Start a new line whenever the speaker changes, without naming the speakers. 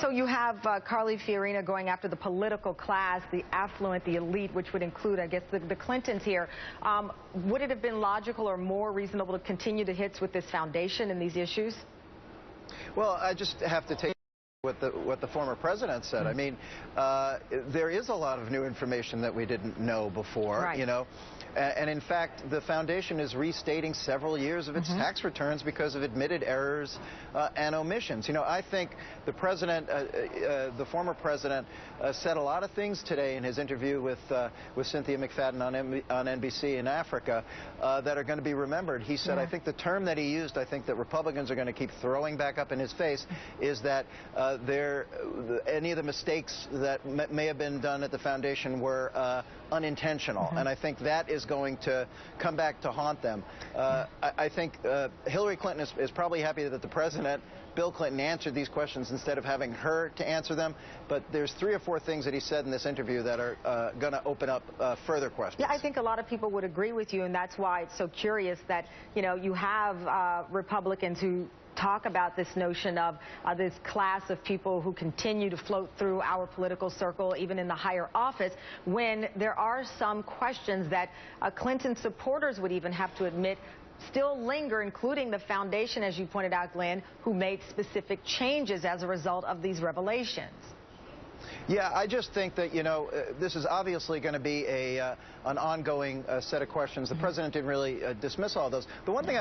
So you have Carly Fiorina going after the political class, the affluent, the elite, which would include, I guess, the Clintons here. Would it have been logical or more reasonable to continue the hits with this foundation and these issues?
Well, I just have to take what the former president said. I mean, there is a lot of new information that we didn't know before,
right.
You know. And in fact, the foundation is restating several years of its tax returns because of admitted errors and omissions. You know, I think the president, the former president, said a lot of things today in his interview with Cynthia McFadden on NBC in Africa that are going to be remembered. He said, I think the term that he used, I think that Republicans are going to keep throwing back up in his face, is that any of the mistakes that may have been done at the foundation were unintentional. And I think that is going to come back to haunt them. I think Hillary Clinton is probably happy that the president, Bill Clinton, answered these questions instead of having her to answer them. But there's 3 or 4 things that he said in this interview that are going to open up further questions.
Yeah, I think a lot of people would agree with you, and that's why it's so curious that, you know, you have Republicans who talk about this notion of this class of people who continue to float through our political circle, even in the higher office, when there are some questions that Clinton supporters would even have to admit still linger, including the foundation, as you pointed out, Glenn, who made specific changes as a result of these revelations.
Yeah, I just think that, you know, this is obviously going to be an ongoing set of questions. The president didn't really dismiss all those. The one thing